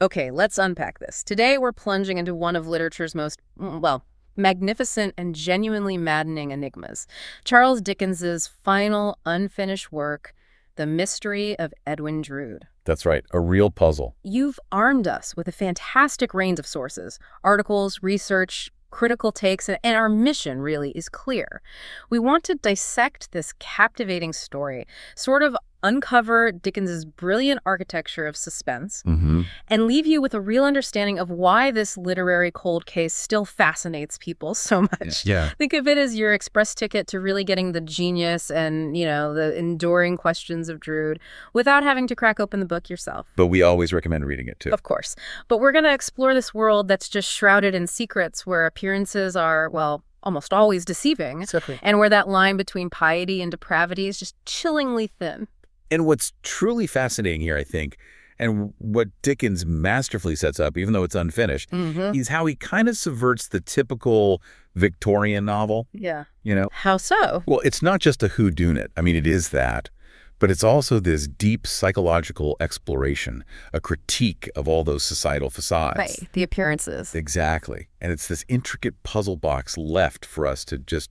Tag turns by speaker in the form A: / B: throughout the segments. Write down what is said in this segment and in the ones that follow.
A: Okay, let's unpack this. Today we're plunging into one of literature's most, well, magnificent and genuinely maddening enigmas. Charles Dickens's final unfinished work, The Mystery of Edwin Drood.
B: That's right, a real puzzle.
A: You've armed us with a fantastic range of sources, articles, research, critical takes, and our mission really is clear. We want to dissect this captivating story, sort of uncover Dickens's brilliant architecture of suspense, and leave you with a real understanding of why this literary cold case still fascinates people so much.
B: Yeah.
A: Think of it as your express ticket to really getting the genius and, the enduring questions of Drood without having to crack open the book yourself.
B: But we always recommend reading it, too.
A: Of course. But we're going to explore this world that's just shrouded in secrets where appearances are, well, almost always deceiving,
B: Exactly.
A: and where that line between piety and depravity is just chillingly thin.
B: And what's truly fascinating here, I think, and what Dickens masterfully sets up, even though it's unfinished, is how he kind of subverts the typical Victorian novel.
A: Yeah.
B: You know?
A: How so?
B: Well, it's not just a whodunit. I mean, it is that. But it's also this deep psychological exploration, a critique of all those societal facades.
A: Right, the appearances.
B: Exactly. And it's this intricate puzzle box left for us to just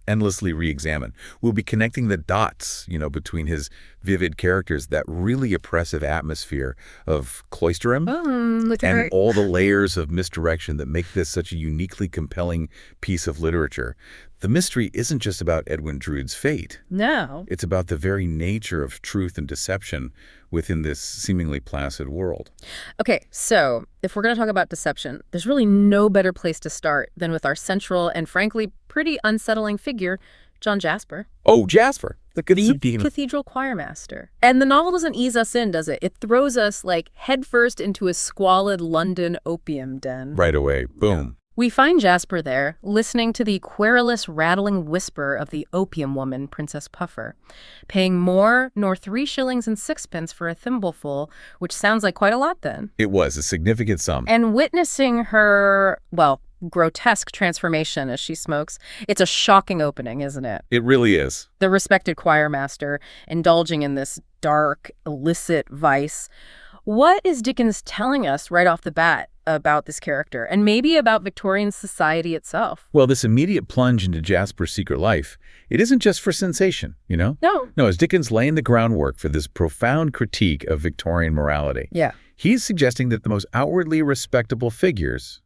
B: endlessly re-examine. We'll be connecting the dots, between his vivid characters, that really oppressive atmosphere of Cloisterham, and all the layers of misdirection that make this such a uniquely compelling piece of literature. The mystery isn't just about Edwin Drood's fate.
A: No.
B: It's about the very nature of truth and deception within this seemingly placid world.
A: Okay, so if we're going to talk about deception, there's really no better place to start than with our central and frankly pretty unsettling figure, John Jasper.
B: Oh, Jasper, the
A: cathedral choirmaster. And the novel doesn't ease us in, does it? It throws us headfirst into a squalid London opium den.
B: Right away. Boom.
A: We find Jasper there, listening to the querulous, rattling whisper of the opium woman, Princess Puffer, paying more nor 3 shillings and 6pence for a thimbleful, which sounds like quite a lot then.
B: It was a significant sum.
A: And witnessing her, grotesque transformation as she smokes, it's a shocking opening, isn't it?
B: It really is.
A: The respected choirmaster indulging in this dark, illicit vice. What is Dickens telling us right off the bat about this character, and maybe about Victorian society itself?
B: Well, this immediate plunge into Jasper's secret life, it isn't just for sensation, No, as Dickens laying the groundwork for this profound critique of Victorian morality.
A: Yeah.
B: He's suggesting that the most outwardly respectable figures,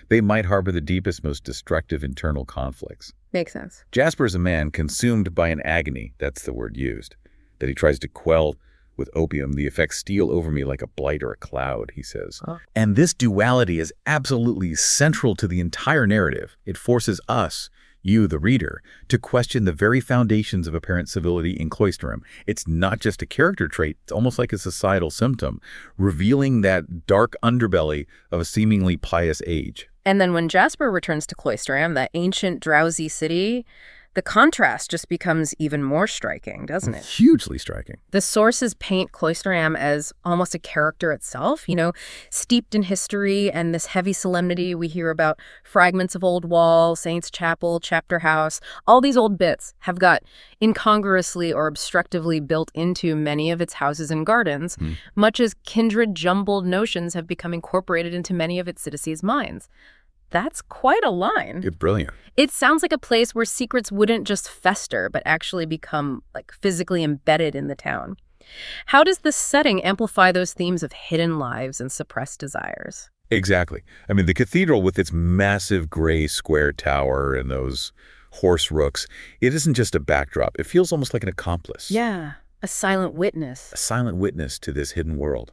B: they might harbor the deepest, most destructive internal conflicts.
A: Makes sense.
B: Jasper is a man consumed by an agony, that's the word used, that he tries to quell with opium. The effects steal over me like a blight or a cloud, he says.
A: Oh.
B: And this duality is absolutely central to the entire narrative. It forces us, you, the reader, to question the very foundations of apparent civility in Cloisterham. It's not just a character trait, it's almost like a societal symptom, revealing that dark underbelly of a seemingly pious age.
A: And then when Jasper returns to Cloisterham, that ancient, drowsy city, the contrast just becomes even more striking, doesn't it?
B: Hugely striking.
A: The sources paint Cloisterham as almost a character itself, steeped in history and this heavy solemnity. We hear about fragments of old wall, Saints' Chapel, Chapter House. All these old bits have got incongruously or obstructively built into many of its houses and gardens, much as kindred jumbled notions have become incorporated into many of its citizens' minds. That's quite a line.
B: You're brilliant.
A: It sounds like a place where secrets wouldn't just fester, but actually become physically embedded in the town. How does this setting amplify those themes of hidden lives and suppressed desires?
B: Exactly. I mean, the cathedral with its massive gray square tower and those horse rooks, it isn't just a backdrop. It feels almost like an accomplice.
A: Yeah, a silent witness.
B: A silent witness to this hidden world.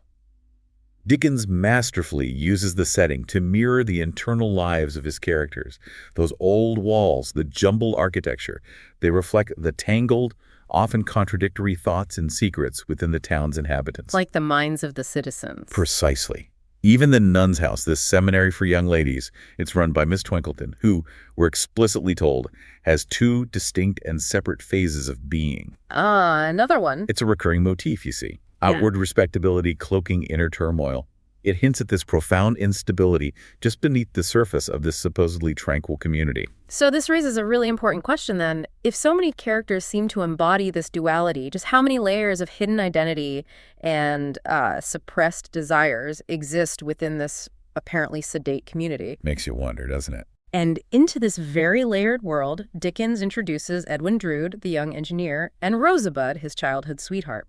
B: Dickens masterfully uses the setting to mirror the internal lives of his characters. Those old walls, the jumbled architecture, they reflect the tangled, often contradictory thoughts and secrets within the town's inhabitants.
A: Like the minds of the citizens.
B: Precisely. Even the nun's house, this seminary for young ladies, it's run by Miss Twinkleton, who, we're explicitly told, has 2 distinct and separate phases of being.
A: Another one.
B: It's a recurring motif, you see. Outward respectability cloaking inner turmoil. It hints at this profound instability just beneath the surface of this supposedly tranquil community.
A: So this raises a really important question then. If so many characters seem to embody this duality, just how many layers of hidden identity and suppressed desires exist within this apparently sedate community?
B: Makes you wonder, doesn't it?
A: And into this very layered world, Dickens introduces Edwin Drood, the young engineer, and Rosebud, his childhood sweetheart.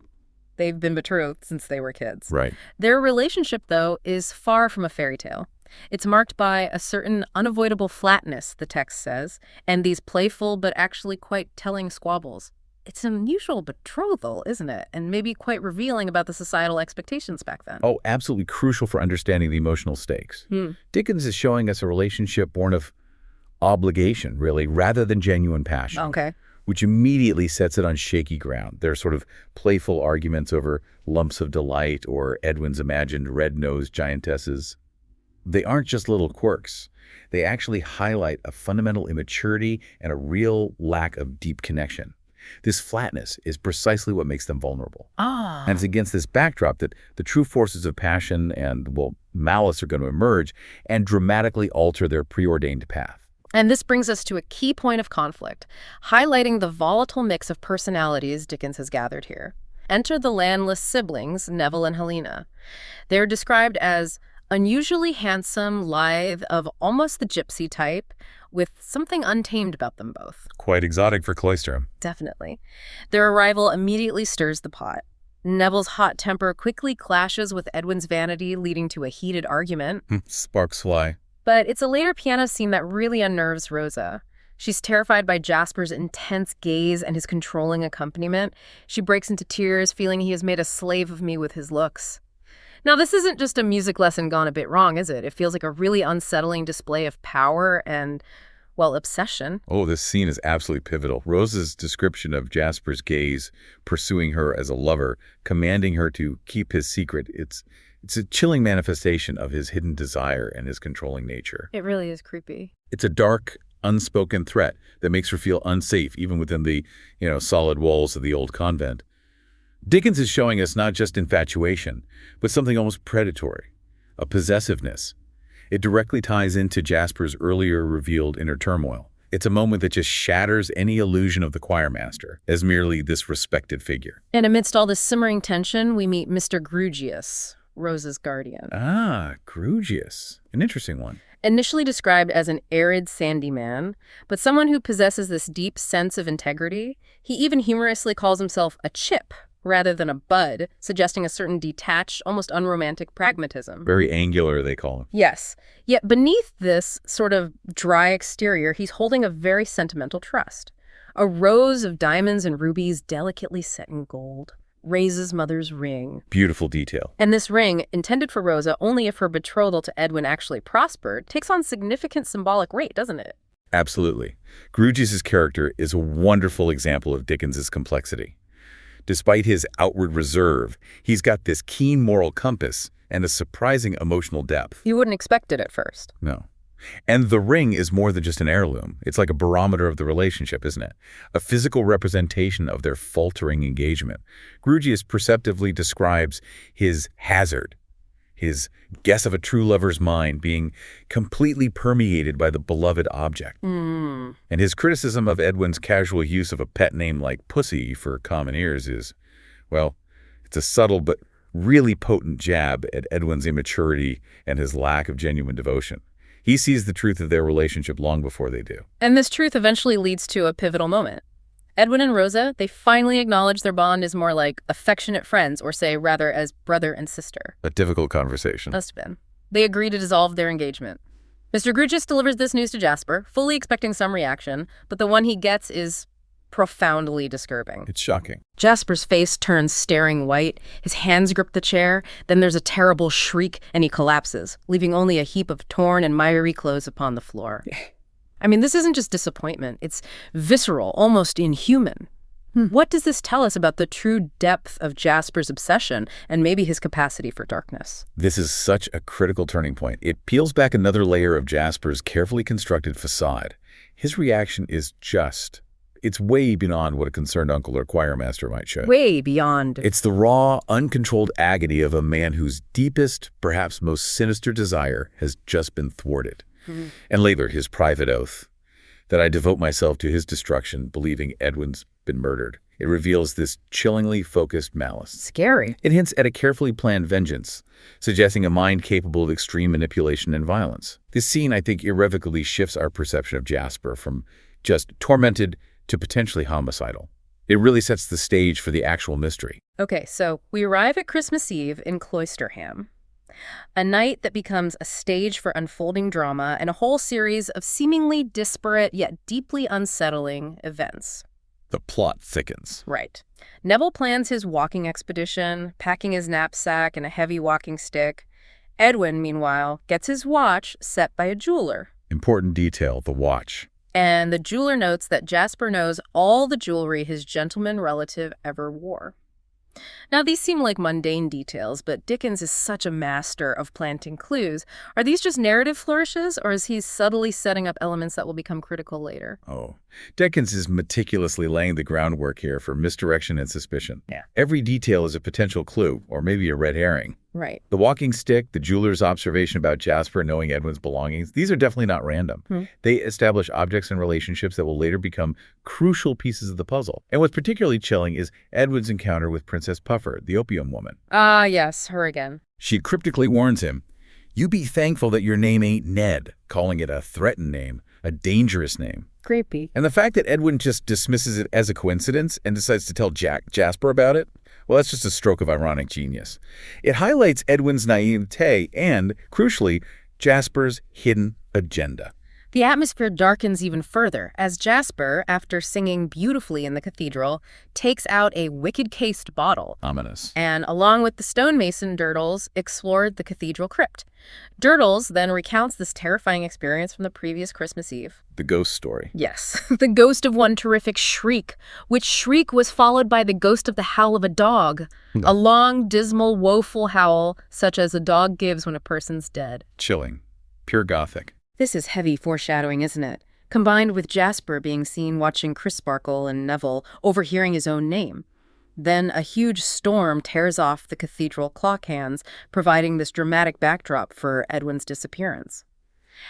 A: They've been betrothed since they were kids.
B: Right.
A: Their relationship, though, is far from a fairy tale. It's marked by a certain unavoidable flatness, the text says, and these playful but actually quite telling squabbles. It's an unusual betrothal, isn't it? And maybe quite revealing about the societal expectations back then.
B: Oh, absolutely crucial for understanding the emotional stakes. Dickens is showing us a relationship born of obligation, really, rather than genuine passion.
A: Okay.
B: Which immediately sets it on shaky ground. There are sort of playful arguments over lumps of delight or Edwin's imagined red-nosed giantesses. They aren't just little quirks. They actually highlight a fundamental immaturity and a real lack of deep connection. This flatness is precisely what makes them vulnerable.
A: Ah.
B: And it's against this backdrop that the true forces of passion and, well, malice are going to emerge and dramatically alter their preordained path.
A: And this brings us to a key point of conflict, highlighting the volatile mix of personalities Dickens has gathered here. Enter the landless siblings, Neville and Helena. They're described as unusually handsome, lithe, of almost the gypsy type, with something untamed about them both.
B: Quite exotic for Cloisterham.
A: Definitely. Their arrival immediately stirs the pot. Neville's hot temper quickly clashes with Edwin's vanity, leading to a heated argument.
B: Sparks fly.
A: But it's a later piano scene that really unnerves Rosa. She's terrified by Jasper's intense gaze and his controlling accompaniment. She breaks into tears, feeling he has made a slave of me with his looks. Now, this isn't just a music lesson gone a bit wrong, is it? It feels like a really unsettling display of power and, well, obsession.
B: Oh, this scene is absolutely pivotal. Rosa's description of Jasper's gaze, pursuing her as a lover, commanding her to keep his secret, it's a chilling manifestation of his hidden desire and his controlling nature.
A: It really is creepy.
B: It's a dark, unspoken threat that makes her feel unsafe, even within the, solid walls of the old convent. Dickens is showing us not just infatuation, but something almost predatory, a possessiveness. It directly ties into Jasper's earlier revealed inner turmoil. It's a moment that just shatters any illusion of the choirmaster as merely this respected figure.
A: And amidst all this simmering tension, we meet Mr. Grewgious, Rosa's guardian.
B: Ah, Grewgious. An interesting one.
A: Initially described as an arid, sandy man, but someone who possesses this deep sense of integrity. He even humorously calls himself a chip rather than a bud, suggesting a certain detached, almost unromantic pragmatism.
B: Very angular, they call him.
A: Yes. Yet beneath this sort of dry exterior, he's holding a very sentimental trust. A rose of diamonds and rubies delicately set in gold. Raises mother's ring.
B: Beautiful detail.
A: And this ring, intended for Rosa only if her betrothal to Edwin actually prospered, takes on significant symbolic weight, doesn't it?
B: Absolutely. Grewgious's character is a wonderful example of Dickens's complexity. Despite his outward reserve, he's got this keen moral compass and a surprising emotional depth.
A: You wouldn't expect it at first.
B: No. And the ring is more than just an heirloom. It's like a barometer of the relationship, isn't it? A physical representation of their faltering engagement. Grewgious perceptively describes his hazard, his guess of a true lover's mind being completely permeated by the beloved object. And his criticism of Edwin's casual use of a pet name like Pussy for common ears is, well, it's a subtle but really potent jab at Edwin's immaturity and his lack of genuine devotion. He sees the truth of their relationship long before they do.
A: And this truth eventually leads to a pivotal moment. Edwin and Rosa, they finally acknowledge their bond is more like affectionate friends, or say rather as brother and sister.
B: A difficult conversation.
A: Must have been. They agree to dissolve their engagement. Mr. Grewgious delivers this news to Jasper, fully expecting some reaction, but the one he gets is profoundly disturbing.
B: It's shocking.
A: Jasper's face turns staring white, his hands grip the chair, then there's a terrible shriek, and he collapses, leaving only a heap of torn and miry clothes upon the floor. I mean, this isn't just disappointment, it's visceral, almost inhuman. What does this tell us about the true depth of Jasper's obsession and maybe his capacity for darkness?
B: This is such a critical turning point. It peels back another layer of Jasper's carefully constructed facade. His reaction is just, It's way beyond what a concerned uncle or choir master might show.
A: Way beyond.
B: It's the raw, uncontrolled agony of a man whose deepest, perhaps most sinister desire has just been thwarted. And later, his private oath, that I devote myself to his destruction, believing Edwin's been murdered. It reveals this chillingly focused malice.
A: Scary.
B: It hints at a carefully planned vengeance, suggesting a mind capable of extreme manipulation and violence. This scene, I think, irrevocably shifts our perception of Jasper from just tormented to potentially homicidal. It really sets the stage for the actual mystery.
A: Okay, so we arrive at Christmas Eve in Cloisterham, a night that becomes a stage for unfolding drama and a whole series of seemingly disparate yet deeply unsettling events.
B: The plot thickens.
A: Right. Neville plans his walking expedition, packing his knapsack and a heavy walking stick. Edwin, meanwhile, gets his watch set by a jeweler.
B: Important detail, the watch.
A: And the jeweler notes that Jasper knows all the jewelry his gentleman relative ever wore. Now, these seem like mundane details, but Dickens is such a master of planting clues. Are these just narrative flourishes, or is he subtly setting up elements that will become critical later?
B: Oh, Dickens is meticulously laying the groundwork here for misdirection and suspicion.
A: Yeah.
B: Every detail is a potential clue, or maybe a red herring.
A: Right.
B: The walking stick, the jeweler's observation about Jasper knowing Edwin's belongings, these are definitely not random. They establish objects and relationships that will later become crucial pieces of the puzzle. And what's particularly chilling is Edwin's encounter with Princess Puffer, the opium woman.
A: Ah, yes, her again.
B: She cryptically warns him, "You be thankful that your name ain't Ned," calling it a threatened name, a dangerous name.
A: Creepy.
B: And the fact that Edwin just dismisses it as a coincidence and decides to tell Jasper about it, well, that's just a stroke of ironic genius. It highlights Edwin's naivete and, crucially, Jasper's hidden agenda.
A: The atmosphere darkens even further as Jasper, after singing beautifully in the cathedral, takes out a wicked-cased bottle.
B: Ominous.
A: And along with the stonemason Durdles, explored the cathedral crypt. Durdles then recounts this terrifying experience from the previous Christmas Eve.
B: The ghost story.
A: Yes, the ghost of one terrific shriek, which shriek was followed by the ghost of the howl of a dog. A long, dismal, woeful howl, such as a dog gives when a person's dead.
B: Chilling. Pure Gothic.
A: This is heavy foreshadowing, isn't it? Combined with Jasper being seen watching Crisparkle and Neville overhearing his own name. Then a huge storm tears off the cathedral clock hands, providing this dramatic backdrop for Edwin's disappearance.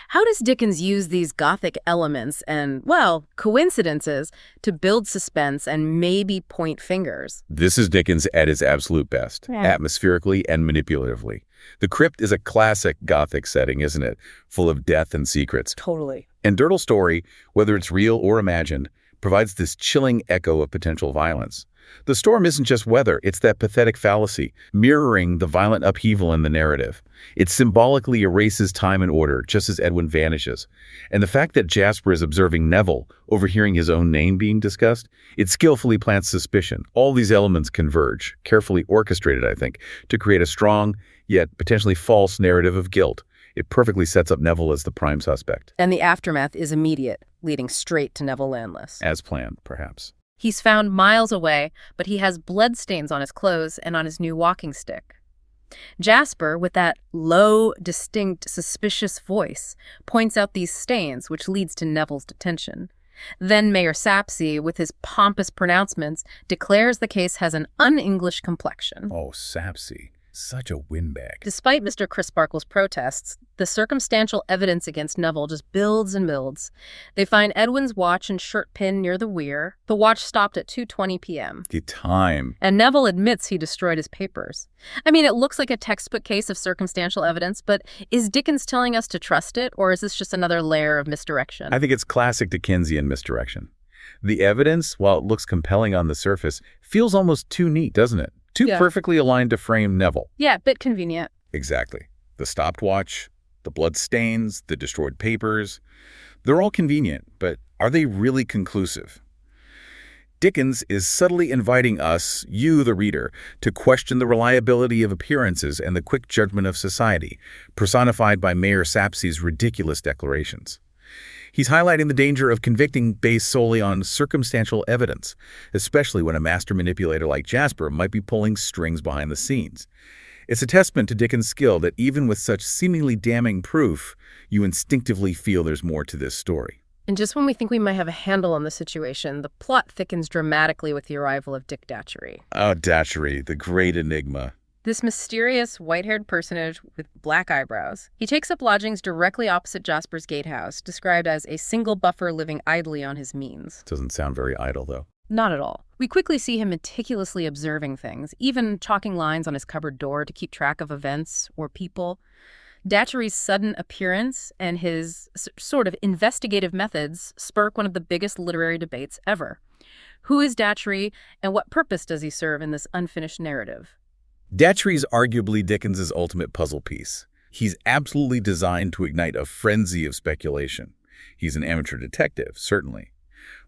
A: How does Dickens use these Gothic elements and, well, coincidences to build suspense and maybe point fingers?
B: This is Dickens at his absolute best, atmospherically and manipulatively. The crypt is a classic Gothic setting, isn't it? Full of death and secrets.
A: Totally.
B: And Durdle's story, whether it's real or imagined, provides this chilling echo of potential violence. The storm isn't just weather, it's that pathetic fallacy, mirroring the violent upheaval in the narrative. It symbolically erases time and order, just as Edwin vanishes. And the fact that Jasper is observing Neville, overhearing his own name being discussed, it skillfully plants suspicion. All these elements converge, carefully orchestrated, I think, to create a strong, yet potentially false narrative of guilt. It perfectly sets up Neville as the prime suspect.
A: And the aftermath is immediate, leading straight to Neville Landless.
B: As planned, perhaps.
A: He's found miles away, but he has bloodstains on his clothes and on his new walking stick. Jasper, with that low, distinct, suspicious voice, points out these stains, which leads to Neville's detention. Then Mayor Sapsea, with his pompous pronouncements, declares the case has an un-English complexion.
B: Oh, Sapsea. Such a windbag.
A: Despite Mr. Crisparkle's protests, the circumstantial evidence against Neville just builds and builds. They find Edwin's watch and shirt pin near the weir. The watch stopped at 2:20 p.m.
B: The time.
A: And Neville admits he destroyed his papers. I mean, it looks like a textbook case of circumstantial evidence, but is Dickens telling us to trust it, or is this just another layer of misdirection?
B: I think it's classic Dickensian misdirection. The evidence, while it looks compelling on the surface, feels almost too neat, doesn't it? Too perfectly aligned to frame Neville.
A: Yeah, bit convenient.
B: Exactly. The stopped watch, the blood stains, the destroyed papers, they're all convenient, but are they really conclusive? Dickens is subtly inviting us, you the reader, to question the reliability of appearances and the quick judgment of society, personified by Mayor Sapsea's ridiculous declarations. He's highlighting the danger of convicting based solely on circumstantial evidence, especially when a master manipulator like Jasper might be pulling strings behind the scenes. It's a testament to Dickens' skill that even with such seemingly damning proof, you instinctively feel there's more to this story.
A: And just when we think we might have a handle on the situation, the plot thickens dramatically with the arrival of Dick Datchery.
B: Oh, Datchery, the great enigma.
A: This mysterious, white-haired personage with black eyebrows. He takes up lodgings directly opposite Jasper's gatehouse, described as a single buffer living idly on his means.
B: Doesn't sound very idle, though.
A: Not at all. We quickly see him meticulously observing things, even chalking lines on his cupboard door to keep track of events or people. Datchery's sudden appearance and his sort of investigative methods spark one of the biggest literary debates ever. Who is Datchery, and what purpose does he serve in this unfinished narrative?
B: Datchery's arguably Dickens's ultimate puzzle piece. He's absolutely designed to ignite a frenzy of speculation. He's an amateur detective, certainly.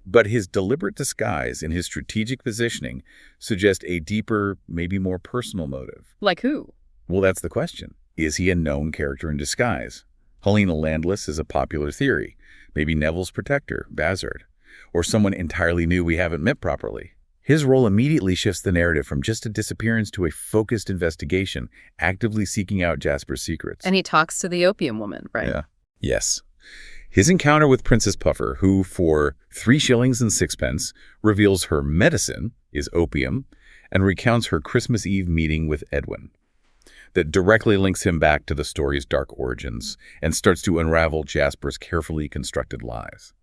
B: But his deliberate disguise and his strategic positioning suggest a deeper, maybe more personal motive.
A: Like who?
B: Well, that's the question. Is he a known character in disguise? Helena Landless is a popular theory. Maybe Neville's protector, Bazard. Or someone entirely new we haven't met properly. His role immediately shifts the narrative from just a disappearance to a focused investigation, actively seeking out Jasper's secrets.
A: And he talks to the opium woman, right?
B: Yeah. Yes. His encounter with Princess Puffer, who for 3 shillings and 6 pence reveals her medicine is opium and recounts her Christmas Eve meeting with Edwin, that directly links him back to the story's dark origins and starts to unravel Jasper's carefully constructed lies.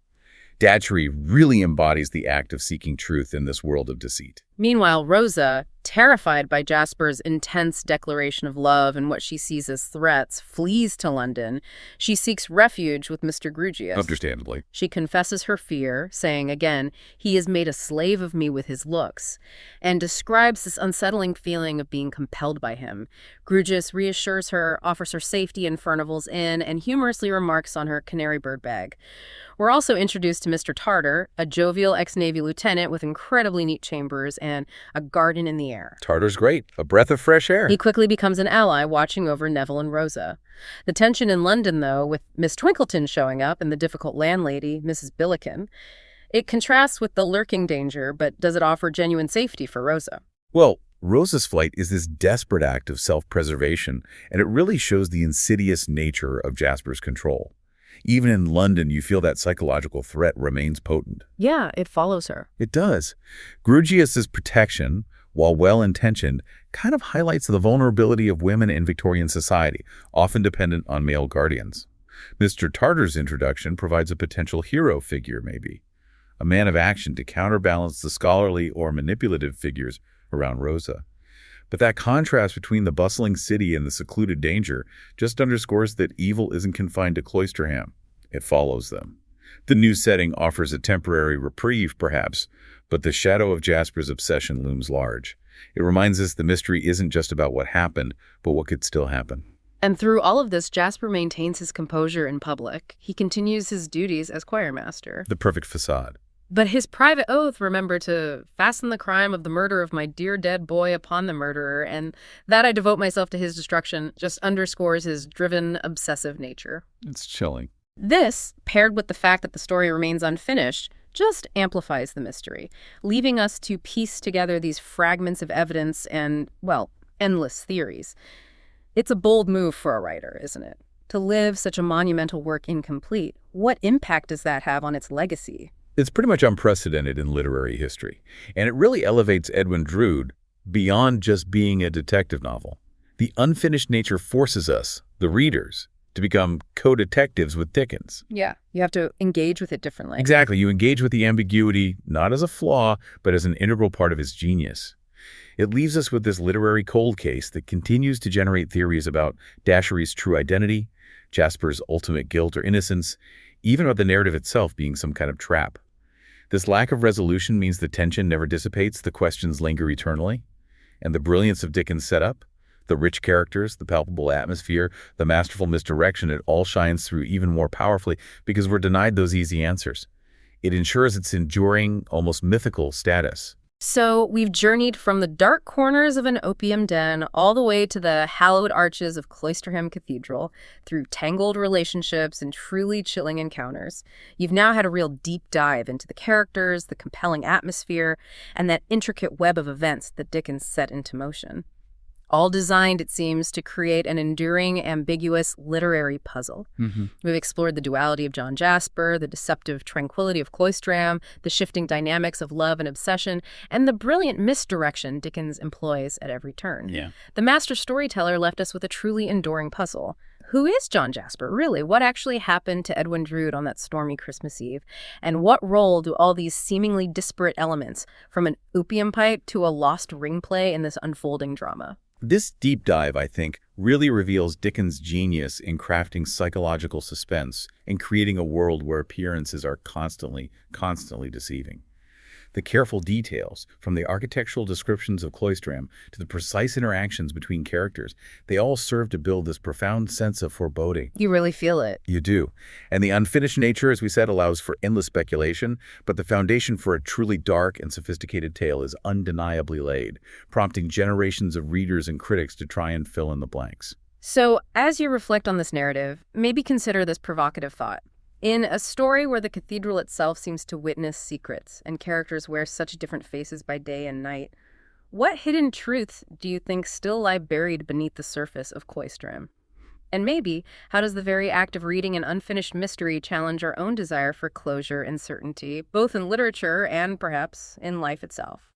B: Datchery really embodies the act of seeking truth in this world of deceit.
A: Meanwhile, Rosa, terrified by Jasper's intense declaration of love and what she sees as threats, flees to London. She seeks refuge with Mr. Grewgious.
B: Understandably.
A: She confesses her fear, saying again, he has made a slave of me with his looks, and describes this unsettling feeling of being compelled by him. Grewgious reassures her, offers her safety in Furnival's Inn, and humorously remarks on her canary bird bag. We're also introduced to Mr. Tartar, a jovial ex-Navy lieutenant with incredibly neat chambers and a garden in the air.
B: Tartar's great. A breath of fresh air.
A: He quickly becomes an ally, watching over Neville and Rosa. The tension in London, though, with Miss Twinkleton showing up and the difficult landlady, Mrs. Billiken, it contrasts with the lurking danger, but does it offer genuine safety for Rosa?
B: Well, Rosa's flight is this desperate act of self-preservation, and it really shows the insidious nature of Jasper's control. Even in London, you feel that psychological threat remains potent.
A: Yeah, it follows her.
B: It does. Grewgious's protection, while well-intentioned, kind of highlights the vulnerability of women in Victorian society, often dependent on male guardians. Mr. Tartar's introduction provides a potential hero figure, maybe. A man of action to counterbalance the scholarly or manipulative figures around Rosa. But that contrast between the bustling city and the secluded danger just underscores that evil isn't confined to Cloisterham. It follows them. The new setting offers a temporary reprieve, perhaps, but the shadow of Jasper's obsession looms large. It reminds us the mystery isn't just about what happened, but what could still happen.
A: And through all of this, Jasper maintains his composure in public. He continues his duties as choirmaster.
B: The perfect facade.
A: But his private oath, remember, to fasten the crime of the murder of my dear dead boy upon the murderer, and that I devote myself to his destruction, just underscores his driven, obsessive nature.
B: It's chilling.
A: This, paired with the fact that the story remains unfinished, just amplifies the mystery, leaving us to piece together these fragments of evidence and, well, endless theories. It's a bold move for a writer, isn't it? To live such a monumental work incomplete. What impact does that have on its legacy?
B: It's pretty much unprecedented in literary history, and it really elevates Edwin Drood beyond just being a detective novel. The unfinished nature forces us, the readers, to become co-detectives with Dickens.
A: Yeah, you have to engage with it differently.
B: Exactly. You engage with the ambiguity not as a flaw, but as an integral part of his genius. It leaves us with this literary cold case that continues to generate theories about Datchery's true identity, Jasper's ultimate guilt or innocence, even about the narrative itself being some kind of trap. This lack of resolution means the tension never dissipates, the questions linger eternally. And the brilliance of Dickens' setup, the rich characters, the palpable atmosphere, the masterful misdirection, it all shines through even more powerfully because we're denied those easy answers. It ensures its enduring, almost mythical status.
A: So we've journeyed from the dark corners of an opium den all the way to the hallowed arches of Cloisterham Cathedral, through tangled relationships and truly chilling encounters. You've now had a real deep dive into the characters, the compelling atmosphere, and that intricate web of events that Dickens set into motion. all designed, it seems, to create an enduring, ambiguous literary puzzle. We've explored the duality of John Jasper, the deceptive tranquility of Cloistram, the shifting dynamics of love and obsession, and the brilliant misdirection Dickens employs at every turn.
C: Yeah.
A: The master storyteller left us with a truly enduring puzzle. Who is John Jasper, really? What actually happened to Edwin Drood on that stormy Christmas Eve? And what role do all these seemingly disparate elements, from an opium pipe to a lost ring play, in this unfolding drama?
B: This deep dive, I think, really reveals Dickens' genius in crafting psychological suspense and creating a world where appearances are constantly deceiving. The careful details, from the architectural descriptions of Cloistram to the precise interactions between characters, they all serve to build this profound sense of foreboding.
A: You really feel it.
B: You do. And the unfinished nature, as we said, allows for endless speculation, but the foundation for a truly dark and sophisticated tale is undeniably laid, prompting generations of readers and critics to try and fill in the blanks.
A: So, as you reflect on this narrative, maybe consider this provocative thought. In a story where the cathedral itself seems to witness secrets and characters wear such different faces by day and night, what hidden truths do you think still lie buried beneath the surface of Cloistram? And maybe, how does the very act of reading an unfinished mystery challenge our own desire for closure and certainty, both in literature and, perhaps, in life itself?